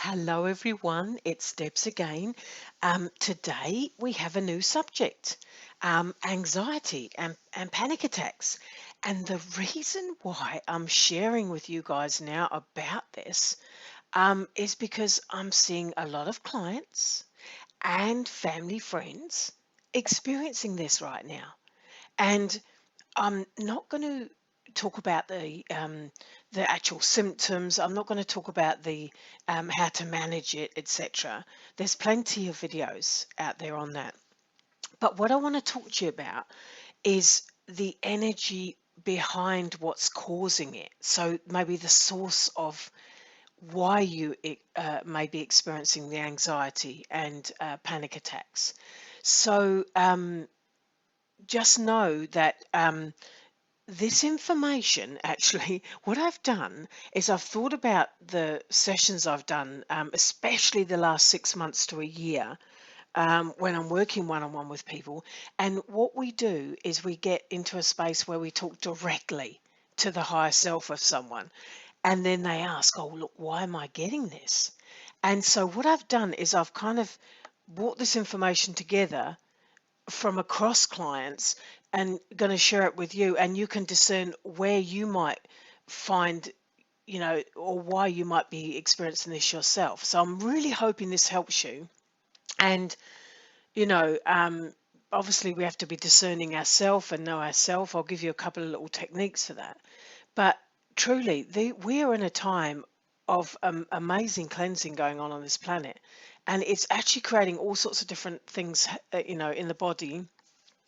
Hello, everyone. It's Debs again. Today we have a new subject, anxiety and panic attacks. And the reason why I'm sharing with you guys now about this is because I'm seeing a lot of clients and family friends experiencing this right now. And I'm not going to talk about the actual symptoms. I'm not going to talk about the how to manage it, etc. There's plenty of videos out there on that. But what I want to talk to you about is the energy behind what's causing it. So maybe the source of why you may be experiencing the anxiety and panic attacks. So just know that this information, actually, what I've done is I've thought about the sessions I've done, especially the last 6 months to a year, when I'm working one-on-one with people. And what we do is we get into a space where we talk directly to the higher self of someone. And then they ask, oh, look, why am I getting this? And so what I've done is I've kind of brought this information together from across clients and going to share it with you, and you can discern where you might find, or why you might be experiencing this yourself. So I'm really hoping this helps you. And you know obviously we have to be discerning ourselves and know ourselves. I'll give you a couple of little techniques for that. But truly, we are in a time of amazing cleansing going on this planet, and it's actually creating all sorts of different things, in the body,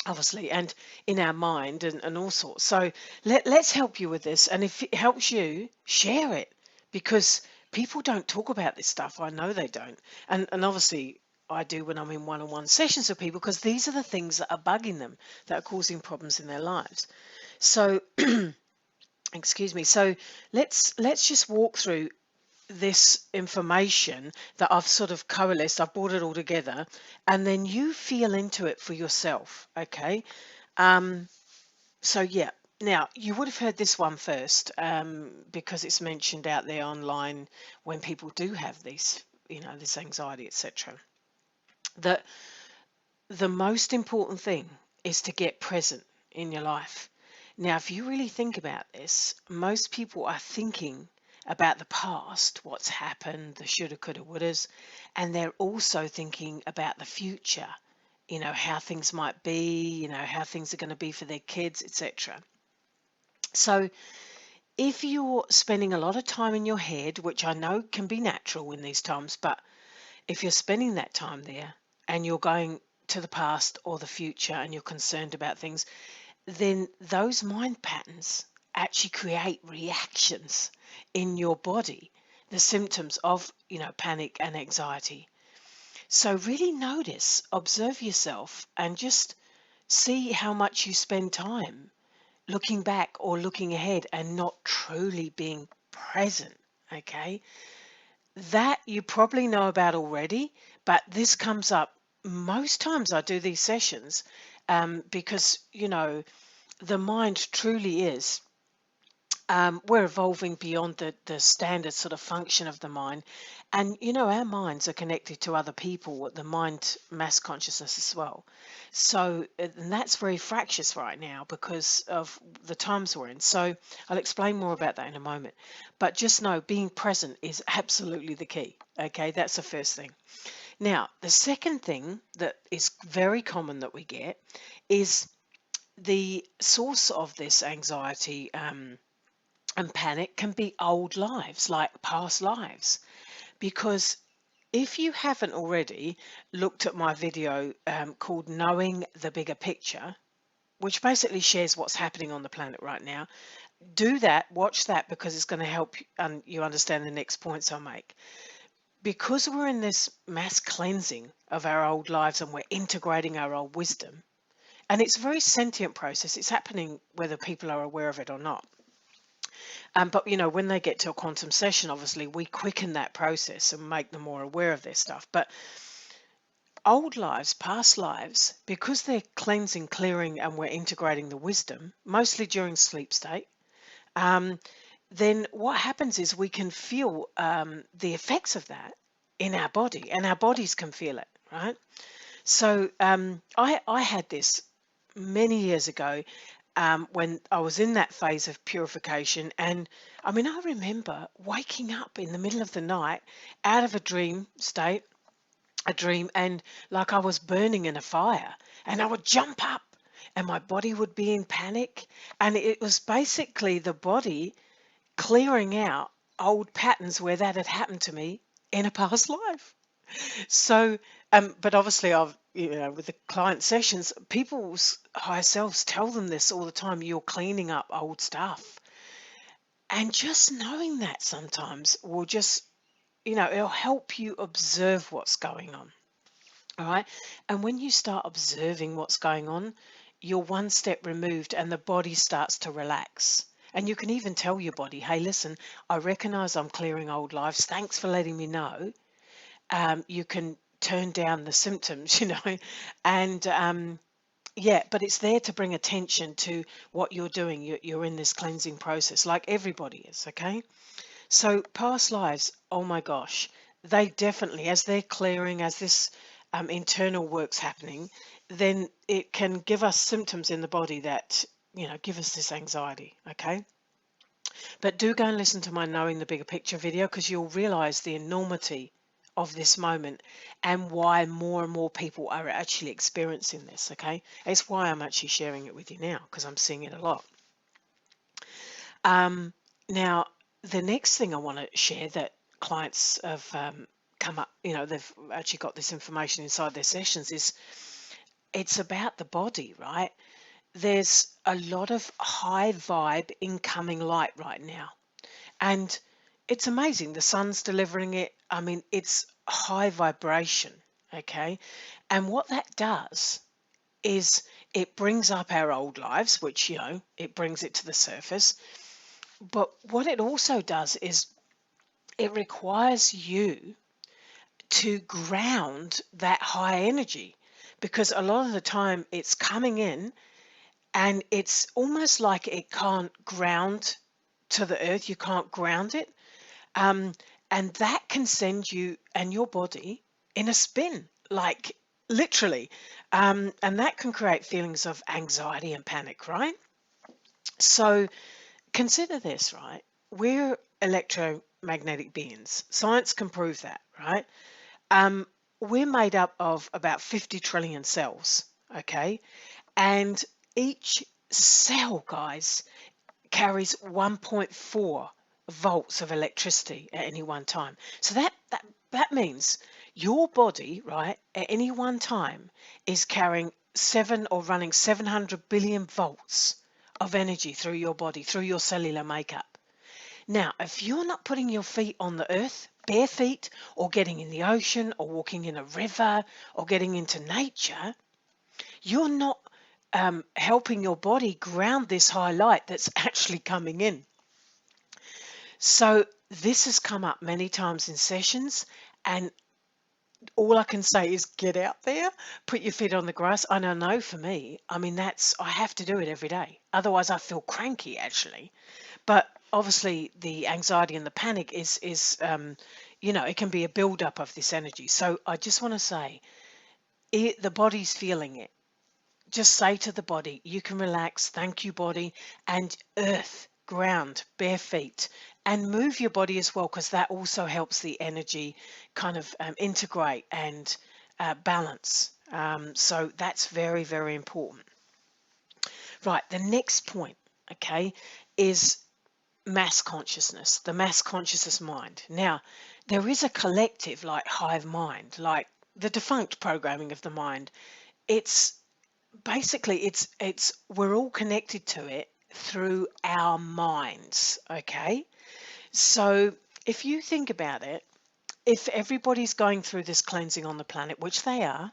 obviously, and in our mind, and all sorts. So let's help you with this. And if it helps you, share it, because people don't talk about this stuff. I know they don't. And obviously I do when I'm in one-on-one sessions with people, because these are the things that are bugging them, that are causing problems in their lives. So excuse me. So let's just walk through this information that I've sort of coalesced. I've brought it all together, and then you feel into it for yourself. Okay. Um, so yeah. Now you would have heard this one first, because it's mentioned out there online when people do have these, this anxiety, etc. That the most important thing is to get present in your life. Now, if you really think about this, most people are thinking about the past, what's happened, the shoulda, coulda, wouldas, and they're also thinking about the future, how things might be, how things are going to be for their kids, etc. So, if you're spending a lot of time in your head, which I know can be natural in these times, but if you're spending that time there and you're going to the past or the future and you're concerned about things, then those mind patterns actually create reactions in your body, the symptoms of, panic and anxiety. So really notice, observe yourself, and just see how much you spend time looking back or looking ahead and not truly being present. Okay, that you probably know about already, but this comes up most times I do these sessions, because the mind truly is, we're evolving beyond the standard sort of function of the mind. And our minds are connected to other people, the mind mass consciousness as well. So and that's very fractious right now because of the times we're in. So I'll explain more about that in a moment, but just know being present is absolutely the key. Okay, that's the first thing. Now the second thing that is very common that we get is the source of this anxiety, and panic can be old lives, like past lives. Because if you haven't already looked at my video, called Knowing the Bigger Picture, which basically shares what's happening on the planet right now, do that, watch that, because it's going to help you understand the next points I'll make. Because we're in this mass cleansing of our old lives and we're integrating our old wisdom, and it's a very sentient process, it's happening whether people are aware of it or not. But when they get to a quantum session, obviously we quicken that process and make them more aware of their stuff. But old lives, past lives, because they're cleansing, clearing, and we're integrating the wisdom, mostly during sleep state, then what happens is we can feel the effects of that. in our body, and our bodies can feel it, right? So I had this many years ago, when I was in that phase of purification. And I mean, I remember waking up in the middle of the night out of a dream state, a dream, and like I was burning in a fire, and I would jump up and my body would be in panic. And it was basically the body clearing out old patterns where that had happened to me in a past life. So, but obviously, with the client sessions, people's higher selves tell them this all the time. You're cleaning up old stuff, and just knowing that sometimes will just, it'll help you observe what's going on. All right, and when you start observing what's going on, you're one step removed, and the body starts to relax. And you can even tell your body, "Hey, listen, I recognize I'm clearing old lives. Thanks for letting me know." You can turn down the symptoms, and yeah, but it's there to bring attention to what you're doing. You're in this cleansing process, like everybody is, okay? So past lives, oh my gosh, they definitely, as they're clearing, as this internal work's happening, then it can give us symptoms in the body that, give us this anxiety, okay? But do go and listen to my Knowing the Bigger Picture video, because you'll realize the enormity of this moment and why more and more people are actually experiencing this, okay? It's why I'm actually sharing it with you now, because I'm seeing it a lot. Now, the next thing I want to share that clients have come up, they've actually got this information inside their sessions, is it's about the body, right? There's a lot of high vibe incoming light right now. And it's amazing. The sun's delivering it. I mean, it's high vibration. Okay. And what that does is it brings up our old lives, which, it brings it to the surface. But what it also does is it requires you to ground that high energy, because a lot of the time it's coming in and it's almost like it can't ground to the earth. You can't ground it. Um, and that can send you and your body in a spin, like literally. And that can create feelings of anxiety and panic, right? So consider this, right? We're electromagnetic beings. Science can prove that, right? Um, we're made up of about 50 trillion cells, okay? And each cell, guys, carries 1.4 volts of electricity at any one time. So that means your body, right, at any one time is carrying running 700 billion volts of energy through your body, through your cellular makeup. Now, if you're not putting your feet on the earth, bare feet, or getting in the ocean, or walking in a river, or getting into nature, you're not helping your body ground this high light that's actually coming in. So this has come up many times in sessions, and all I can say is get out there, put your feet on the grass. And I know for me, I mean, I have to do it every day. Otherwise I feel cranky actually. But obviously the anxiety and the panic is it can be a buildup of this energy. So I just want to say, the body's feeling it. Just say to the body, you can relax, thank you body, and earth, ground, bare feet, and move your body as well, because that also helps the energy kind of integrate and balance. So that's very, very important. Right, the next point, okay, is mass consciousness, the mass consciousness mind. Now, there is a collective like hive mind, like the defunct programming of the mind. It's basically it's we're all connected to it through our minds, okay? So if you think about it, if everybody's going through this cleansing on the planet, which they are,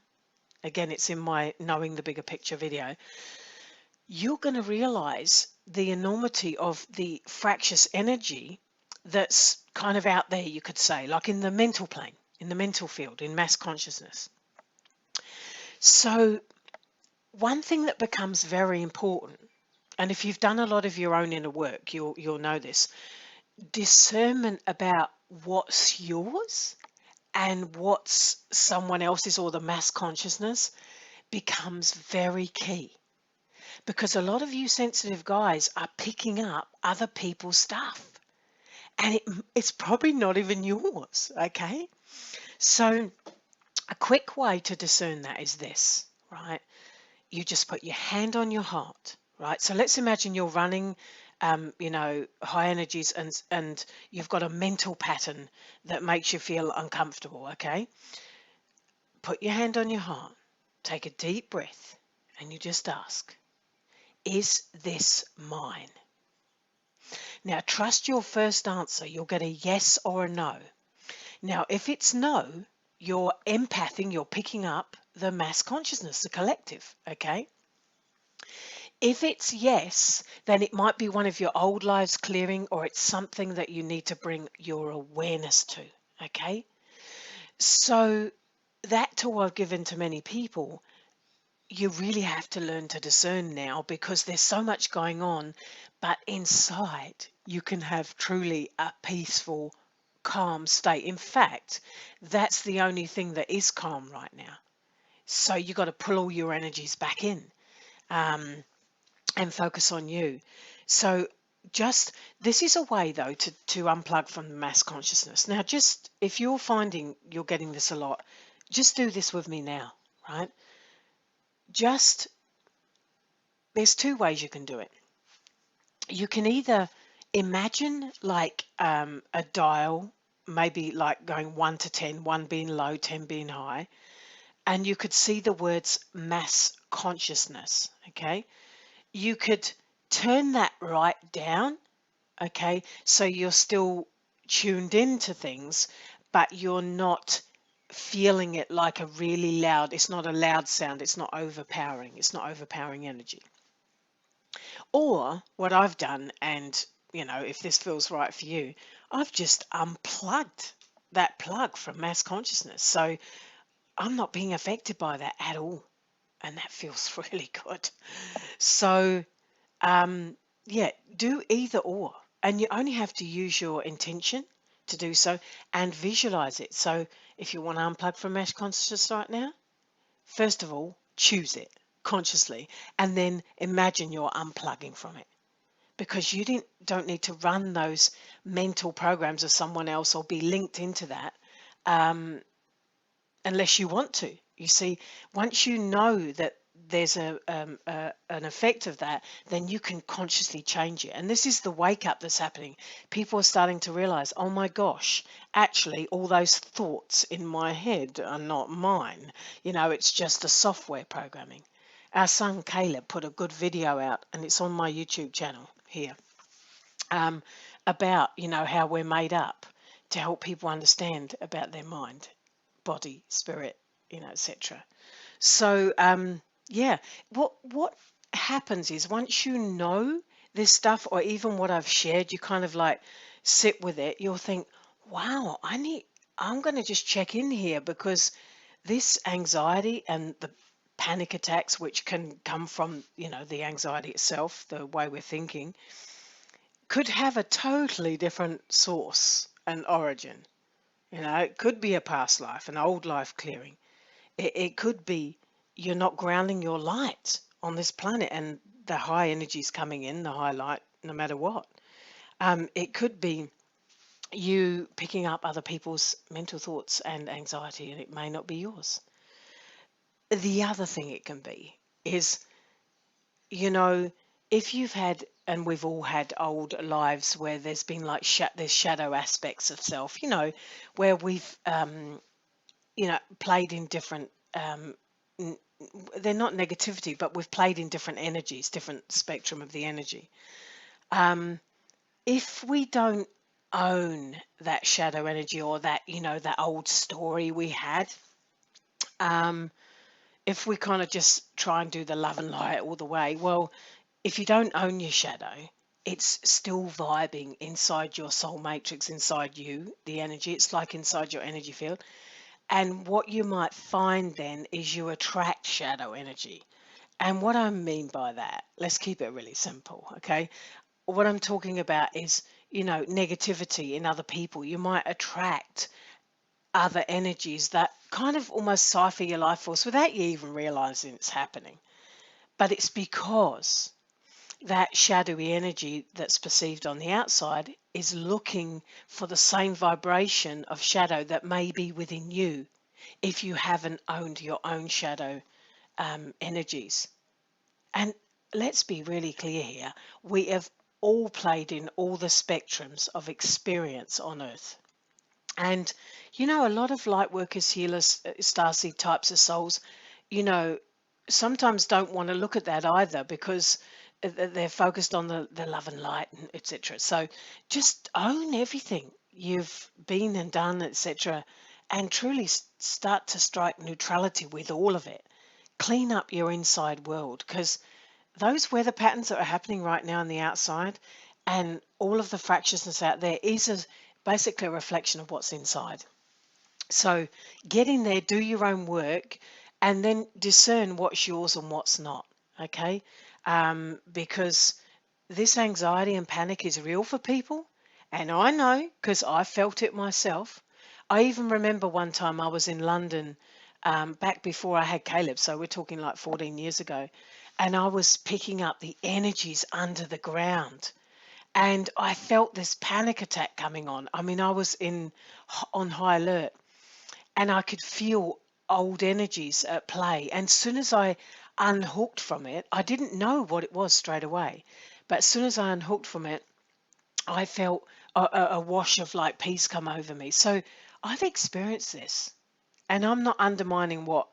again, it's in my Knowing the Bigger Picture video, you're going to realize the enormity of the fractious energy that's kind of out there, you could say, like in the mental plane, in the mental field, in mass consciousness. So one thing that becomes very important, and if you've done a lot of your own inner work, you'll know this: discernment about what's yours and what's someone else's or the mass consciousness becomes very key, because a lot of you sensitive guys are picking up other people's stuff, and it's probably not even yours. Okay, so a quick way to discern that is this, right? You just put your hand on your heart, right? So let's imagine you're running, high energies, and you've got a mental pattern that makes you feel uncomfortable. Okay, put your hand on your heart, take a deep breath, and you just ask, is this mine? Now, trust your first answer. You'll get a yes or a no. Now, if it's no, you're empathing, you're picking up the mass consciousness, the collective, okay? If it's yes, then it might be one of your old lives clearing, or it's something that you need to bring your awareness to, okay? So that tool I've given to many people, you really have to learn to discern now, because there's so much going on, but inside you can have truly a peaceful, calm state. In fact, that's the only thing that is calm right now. So you got to pull all your energies back in, and focus on you. So just this is a way though to unplug from the mass consciousness. Now, just if you're finding you're getting this a lot, just do this with me now, right? Just there's two ways you can do it. You can either imagine like a dial, maybe like going 1 to 10, 1 being low, 10 being high, and you could see the words mass consciousness. Okay, you could turn that right down. Okay, so you're still tuned into things, but you're not feeling it like a really loud, it's not a loud sound, it's not overpowering, energy. Or what I've done, and if this feels right for you, I've just unplugged that plug from mass consciousness. So I'm not being affected by that at all. And that feels really good. So, yeah, do either or. And you only have to use your intention to do so and visualize it. So if you want to unplug from mass consciousness right now, first of all, choose it consciously, and then imagine you're unplugging from it, because you don't need to run those mental programs of someone else or be linked into that, um, unless you want to. You see, once you know that there's an effect of that, then you can consciously change it. And this is the wake up that's happening. People are starting to realize, oh my gosh, actually all those thoughts in my head are not mine. It's just the software programming. Our son Caleb put a good video out, and it's on my YouTube channel here, um, about how we're made up, to help people understand about their mind, body, spirit, etc. So yeah, what happens is, once you know this stuff, or even what I've shared, you kind of like sit with it. You'll think, wow, I'm going to just check in here, because this anxiety and the panic attacks, which can come from the anxiety itself, the way we're thinking, could have a totally different source and origin. It could be a past life, an old life clearing. It could be you're not grounding your light on this planet, and the high energies coming in, the high light, no matter what. It could be you picking up other people's mental thoughts and anxiety, and it may not be yours. The other thing it can be is, you know, if you've had, and we've all had old lives where there's been like there's shadow aspects of self, where we've, played in different, n- they're not negativity, but we've played in different energies, different spectrum of the energy. If we don't own that shadow energy, or that, that old story we had, if we kind of just try and do the love and light all the way, well, if you don't own your shadow, it's still vibing inside your soul matrix, inside you, the energy. It's like inside your energy field. And what you might find then is you attract shadow energy. And what I mean by that, let's keep it really simple, okay? What I'm talking about is, negativity in other people. You might attract other energies that kind of almost cipher your life force without you even realizing it's happening. But it's because that shadowy energy that's perceived on the outside is looking for the same vibration of shadow that may be within you if you haven't owned your own shadow energies. And let's be really clear here, we have all played in all the spectrums of experience on Earth. And, a lot of light workers, healers, starseed types of souls, you know, sometimes don't want to look at that either because they're focused on the love and light and etc. So just own everything you've been and done, etc. And truly start to strike neutrality with all of it. Clean up your inside world, because those weather patterns that are happening right now on the outside and all of the fractiousness out there is basically a reflection of what's inside. So get in there, do your own work, and then discern what's yours and what's not. Okay, because this anxiety and panic is real for people, and I know because I felt it myself. I even remember one time I was in London, back before I had Caleb, so we're talking like 14 years ago, and I was picking up the energies under the ground, and I felt this panic attack coming on. I mean, I was on high alert, and I could feel old energies at play. And as soon as I unhooked from it, I didn't know what it was straight away, but as soon as I unhooked from it, I felt a wash of like peace come over me. So I've experienced this, and I'm not undermining what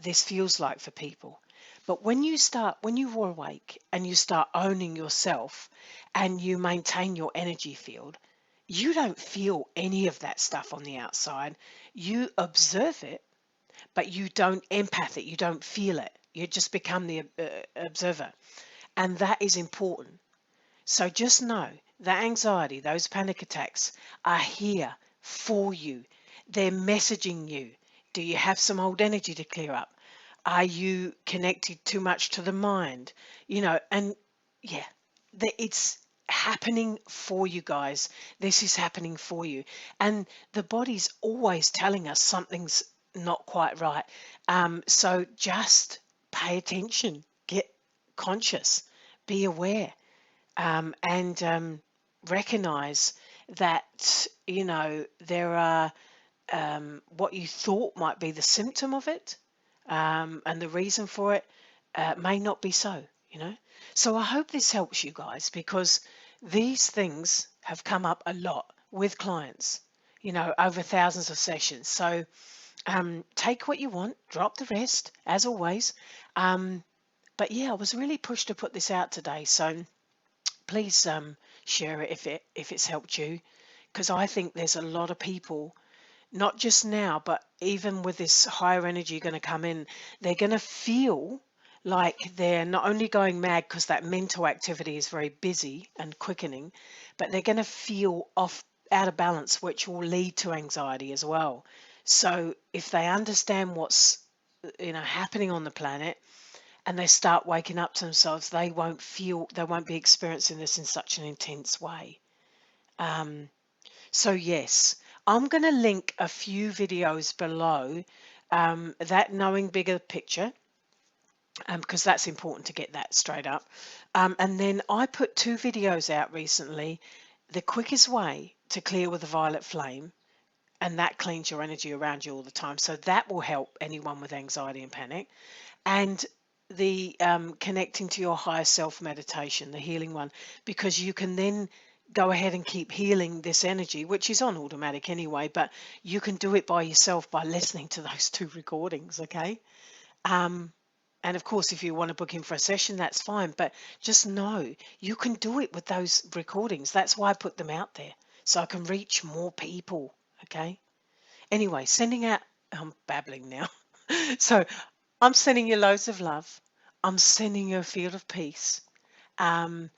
this feels like for people. But when you are awake and you start owning yourself and you maintain your energy field, you don't feel any of that stuff on the outside. You observe it, but you don't empath it. You don't feel it. You just become the observer. And that is important. So just know that anxiety, those panic attacks are here for you. They're messaging you. Do you have some old energy to clear up? Are you connected too much to the mind? And yeah, it's happening for you guys. This is happening for you. And the body's always telling us something's not quite right. So just pay attention, get conscious, be aware, and recognize that, there are what you thought might be the symptom of it, and the reason for it may not be so, you know. So I hope this helps you guys, because these things have come up a lot with clients, over thousands of sessions. So take what you want, drop the rest, as always. But yeah, I was really pushed to put this out today. So please share it if it's helped you, because I think there's a lot of people, not just now, but even with this higher energy going to come in, they're going to feel like they're not only going mad because that mental activity is very busy and quickening, but they're going to feel out of balance, which will lead to anxiety as well. So if they understand what's happening on the planet, and they start waking up to themselves, they won't be experiencing this in such an intense way. So yes, I'm going to link a few videos below, that knowing bigger picture, because that's important to get that straight up. And then I put two videos out recently, the quickest way to clear with a violet flame, and that cleans your energy around you all the time. So that will help anyone with anxiety and panic. And the connecting to your higher self meditation, the healing one, because you can then go ahead and keep healing this energy, which is on automatic anyway, but you can do it by yourself by listening to those two recordings, okay? And of course, if you want to book in for a session, that's fine, but just know you can do it with those recordings. That's why I put them out there, so I can reach more people, okay? Anyway, I'm babbling now. So I'm sending you loads of love. I'm sending you a field of peace. And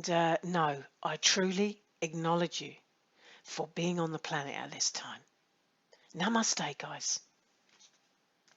no, I truly acknowledge you for being on the planet at this time. Namaste, guys.